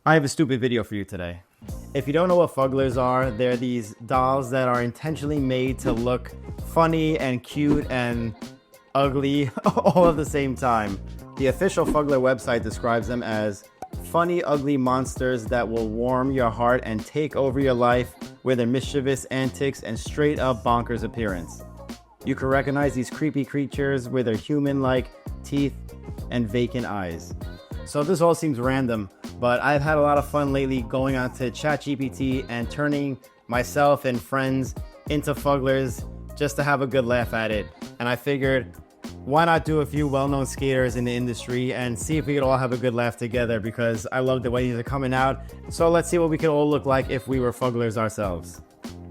I have a stupid video for you today. If you don't know what Fugglers are, they're these dolls that are intentionally made to look funny and cute and ugly all at the same time. The official Fuggler website describes them as funny, ugly monsters that will warm your heart and take over your life with their mischievous antics and straight up bonkers appearance. You can recognize these creepy creatures with their human-like teeth and vacant eyes. So this all seems random, but I've had a lot of fun lately going onto ChatGPT and turning myself and friends into Fugglers just to have a good laugh at it. And I figured, why not do a few well-known skaters in the industry and see if we could all have a good laugh together, because I love the way these are coming out. So let's see what we could all look like if we were Fugglers ourselves.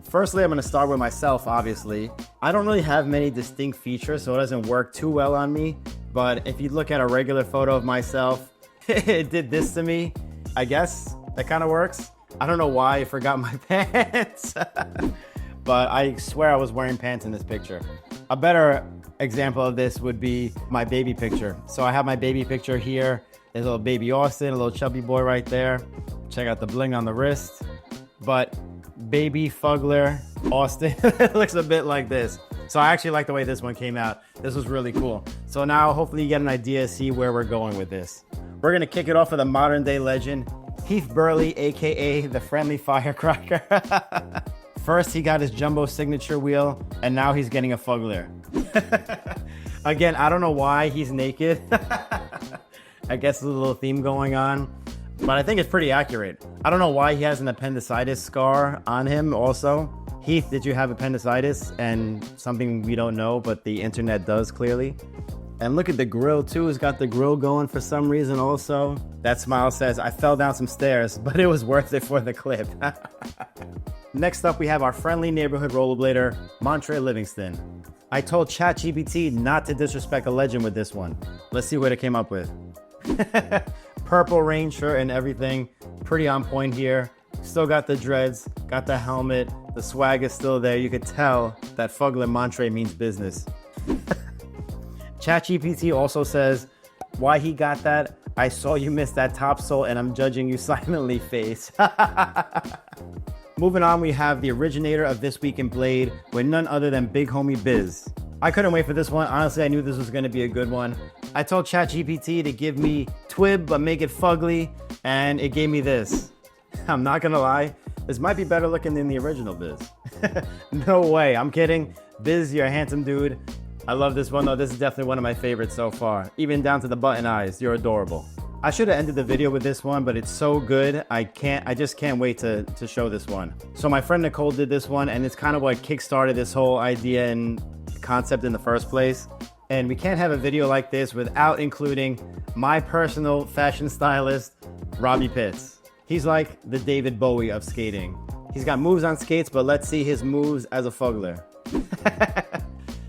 Firstly, I'm going to start with myself, obviously. I don't really have many distinct features, so it doesn't work too well on me. But if you look at a regular photo of myself, it did this to me. I guess that kind of works. I don't know why I forgot my pants. But I swear I was wearing pants in this picture. A better example of this would be my baby picture. So I have my baby picture here. There's a little baby Austin, a little chubby boy right there. Check out the bling on the wrist. But baby Fuggler Austin it looks a bit like this. So I actually like the way this one came out. This was really cool. So now hopefully you get an idea, see where we're going with this. We're going to kick it off with a modern day legend, Heath Burley, aka the Friendly Firecracker. First he got his jumbo signature wheel, and now he's getting a Fuggler. Again, I don't know why he's naked. I guess there's a little theme going on, but I think it's pretty accurate. I don't know why he has an appendicitis scar on him also. Heath, did you have appendicitis? And something we don't know, but the internet does clearly. And look at the grill too. He's got the grill going for some reason also. That smile says, I fell down some stairs, but it was worth it for the clip. Next up, we have our friendly neighborhood rollerblader, Montre Livingston. I told ChatGPT not to disrespect a legend with this one. Let's see what it came up with. Purple rain shirt and everything. Pretty on point here. Still got the dreads, got the helmet. The swag is still there. You could tell that Fuggler Montre means business. ChatGPT also says, why he got that? I saw you miss that top sole and I'm judging you silently, face. Moving on, we have the originator of This Week in Blade with none other than Big Homie Biz. I couldn't wait for this one. Honestly, I knew this was going to be a good one. I told ChatGPT to give me Twib, but make it fugly, and it gave me this. I'm not going to lie, this might be better looking than the original Biz. No way, I'm kidding. Biz, you're a handsome dude. I love this one though. This is definitely one of my favorites so far. Even down to the button eyes. You're adorable. I should have ended the video with this one, but it's so good. I just can't wait to show this one. So my friend Nicole did this one, and it's kind of what kickstarted this whole idea and concept in the first place. And we can't have a video like this without including my personal fashion stylist, Robbie Pitts. He's like the David Bowie of skating. He's got moves on skates, but let's see his moves as a Fuggler.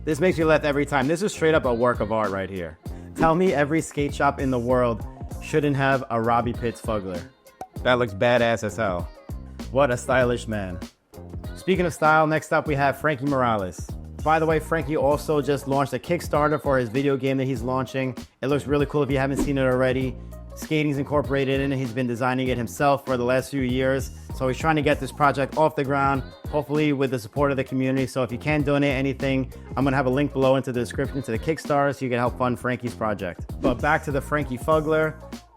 This makes me laugh every time. This is straight up a work of art right here. Tell me every skate shop in the world shouldn't have a Robbie Pitts Fuggler. That looks badass as hell. What a stylish man. Speaking of style, next up we have Franky Morales. By the way, Franky also just launched a Kickstarter for his video game that he's launching. It looks really cool if you haven't seen it already. Skating's incorporated in it. He's been designing it himself for the last few years. So he's trying to get this project off the ground, hopefully with the support of the community. So if you can donate anything, I'm going to have a link below into the description to the Kickstarter so you can help fund Franky's project. But back to the Franky Fuggler.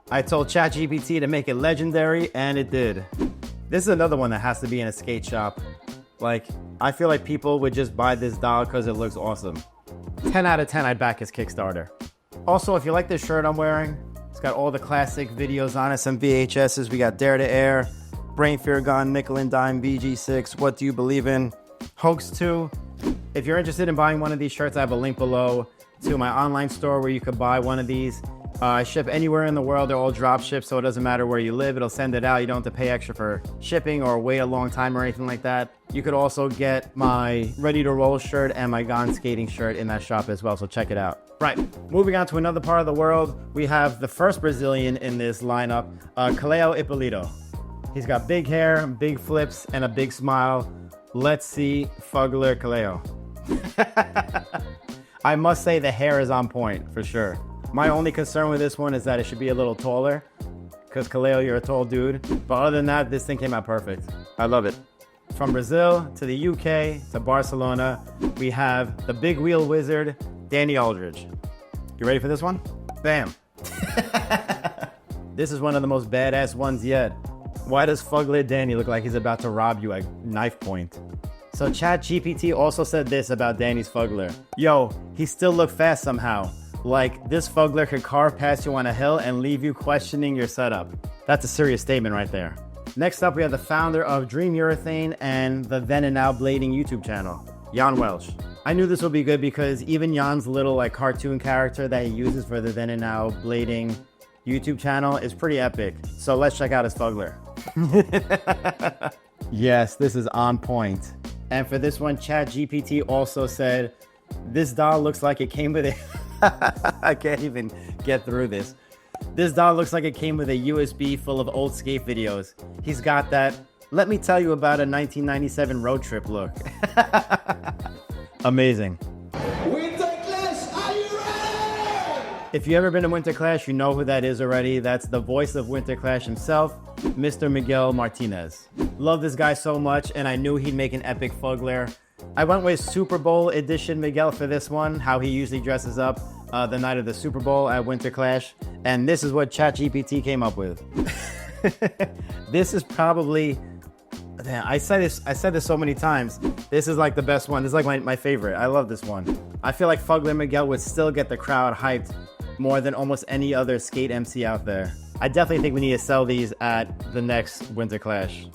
I told ChatGPT to make it legendary, and it did. This is another one that has to be in a skate shop. Like, I feel like people would just buy this doll because it looks awesome. 10 out of 10, I'd back his Kickstarter. Also, if you like this shirt I'm wearing, it's got all the classic videos on it, some VHSs. We got Dare to Air, Brain Fear Gone, Nickel and Dime, VG6, What Do You Believe In, Hoax 2. If you're interested in buying one of these shirts, I have a link below to my online store where you could buy one of these. I ship anywhere in the world. They're all drop shipped, so it doesn't matter where you live. It'll send it out. You don't have to pay extra for shipping or wait a long time or anything like that. You could also get my Ready to Roll shirt and my Gone Skating shirt in that shop as well, so check it out. Right, moving on to another part of the world, we have the first Brazilian in this lineup, Kalleo Hipolito. He's got big hair, big flips, and a big smile. Let's see Fuggler Kalleo. I must say the hair is on point, for sure. My only concern with this one is that it should be a little taller, because Kalleo, you're a tall dude. But other than that, this thing came out perfect. I love it. From Brazil to the UK to Barcelona, we have the big wheel wizard, Danny Aldridge. You ready for this one? Bam. This is one of the most badass ones yet. Why does Fuggler Danny look like he's about to rob you at knife point? So ChatGPT also said this about Danny's Fuggler. Yo, he still looked fast somehow. Like, this Fuggler could carve past you on a hill and leave you questioning your setup. That's a serious statement right there. Next up, we have the founder of Dream Urethane and the Then and Now Blading YouTube channel, Jan Welch. I knew this would be good because even Jan's little like cartoon character that he uses for the Then and Now Blading YouTube channel is pretty epic. So let's check out his Fuggler. Yes, this is on point. And for this one, ChatGPT also said, this doll looks like it came with a... I can't even get through this. This doll looks like it came with a USB full of old skate videos. He's got that, let me tell you about a 1997 road trip look. Amazing. Winter Clash, are you ready? If you've ever been to Winter Clash, you know who that is already. That's the voice of Winter Clash himself, Mr. Miguel Martinez. Love this guy so much, and I knew he'd make an epic Fuggler. I went with Super Bowl edition Miguel for this one, how he usually dresses up the night of the Super Bowl at Winter Clash. And this is what ChatGPT came up with. This is probably, damn, I said this so many times. This is like the best one. This is like my favorite. I love this one. I feel like Fuggler Miguel would still get the crowd hyped more than almost any other skate MC out there. I definitely think we need to sell these at the next Winter Clash.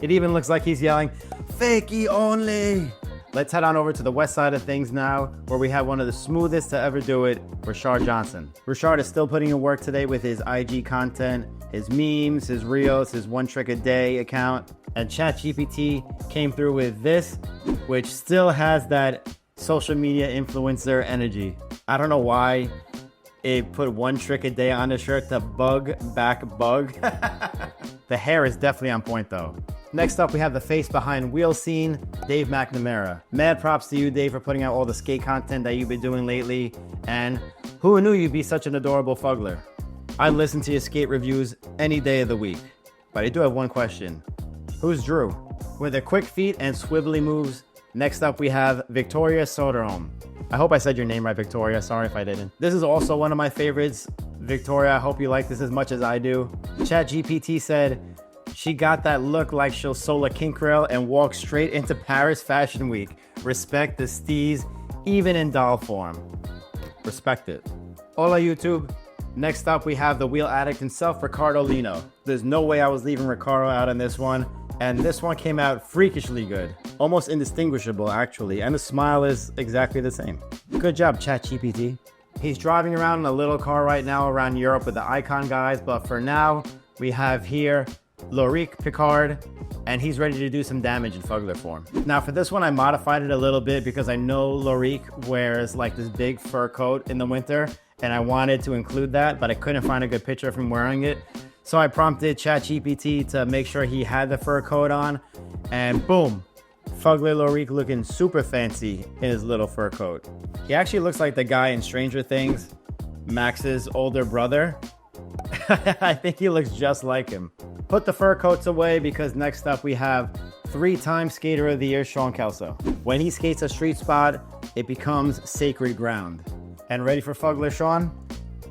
It even looks like he's yelling, "Fakey only!" Let's head on over to the west side of things now, where we have one of the smoothest to ever do it, Rachard Johnson. Rachard is still putting in work today with his IG content, his memes, his reels, his one trick a day account, and ChatGPT came through with this, which still has that social media influencer energy. I don't know why it put one trick a day on the shirt to bug back bug. The hair is definitely on point though. Next up, we have the face behind Wheel Scene, Dave McNamara. Mad props to you, Dave, for putting out all the skate content that you've been doing lately. And who knew you'd be such an adorable Fuggler? I listen to your skate reviews any day of the week. But I do have one question. Who's Drew? With her quick feet and swivelly moves, next up we have Viktoria Soderholm. I hope I said your name right, Viktoria. Sorry if I didn't. This is also one of my favorites. Viktoria, I hope you like this as much as I do. ChatGPT said, she got that look like she'll sole a kink rail and walk straight into Paris Fashion Week. Respect the steez, even in doll form. Respect it. Hola YouTube. Next up we have the wheel addict himself, Ricardo Lino. There's no way I was leaving Ricardo out on this one. And this one came out freakishly good. Almost indistinguishable actually. And the smile is exactly the same. Good job, ChatGPT. He's driving around in a little car right now around Europe with the Icon guys. But for now, we have here Lauric Picard, and he's ready to do some damage in Fuggler form. Now for this one, I modified it a little bit because I know Lauric wears like this big fur coat in the winter, and I wanted to include that, but I couldn't find a good picture of him wearing it. So I prompted ChatGPT to make sure he had the fur coat on, and boom, Fuggler Lauric looking super fancy in his little fur coat. He actually looks like the guy in Stranger Things, Max's older brother. I think he looks just like him. Put the fur coats away because next up we have 3-time Skater of the Year, Sean Kelso. When he skates a street spot, it becomes sacred ground. And ready for Fuggler, Sean?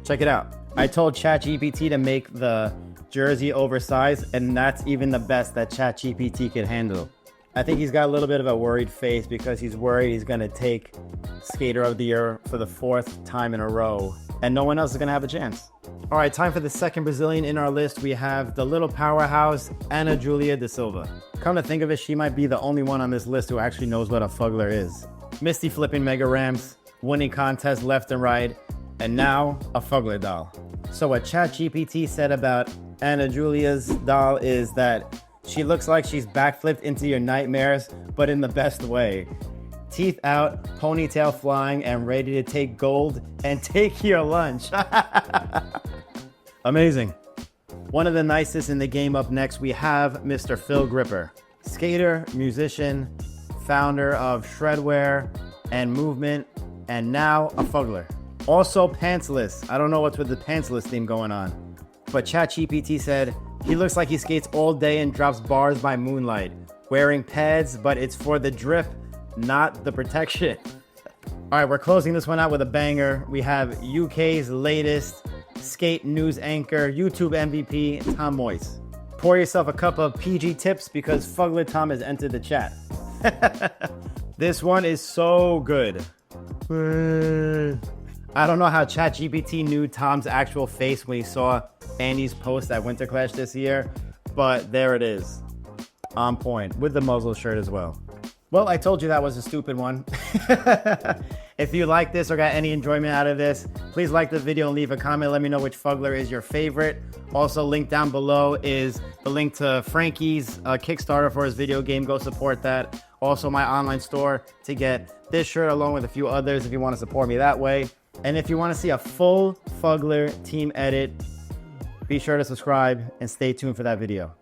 Check it out. I told ChatGPT to make the jersey oversized, and that's even the best that ChatGPT could handle. I think he's got a little bit of a worried face because he's worried he's gonna take Skater of the Year for the 4th time in a row, and no one else is gonna have a chance. All right, time for the second Brazilian in our list. We have the little powerhouse, Julia Da Silva. Come to think of it, she might be the only one on this list who actually knows what a Fuggler is. Misty flipping mega ramps, winning contests left and right, and now a Fuggler doll. So what ChatGPT said about Julia's doll is that she looks like she's backflipped into your nightmares, but in the best way. Teeth out, ponytail flying, and ready to take gold and take your lunch. Amazing. One of the nicest in the game up next, we have Mr. Phil Gripper. Skater, musician, founder of Shredwear and Movement, and now a Fuggler. Also pantsless. I don't know what's with the pantsless theme going on. but ChatGPT said, he looks like he skates all day and drops bars by moonlight. Wearing pads, but it's for the drip, not the protection. All right, we're closing this one out with a banger. We have UK's latest skate news anchor, YouTube MVP, Tom Moyse. Pour yourself a cup of PG tips because Fuggler Tom has entered the chat. This one is so good. I don't know how ChatGPT knew Tom's actual face when he saw Andy's post at Winter Clash this year, but there it is. On point, with the muzzle shirt as well. Well, I told you that was a stupid one. If you like this or got any enjoyment out of this, please like the video and leave a comment. Let me know which Fuggler is your favorite. Also, linked down below is the link to Franky's Kickstarter for his video game. Go support that. Also, my online store to get this shirt along with a few others if you want to support me that way. And if you want to see a full Fuggler team edit, be sure to subscribe and stay tuned for that video.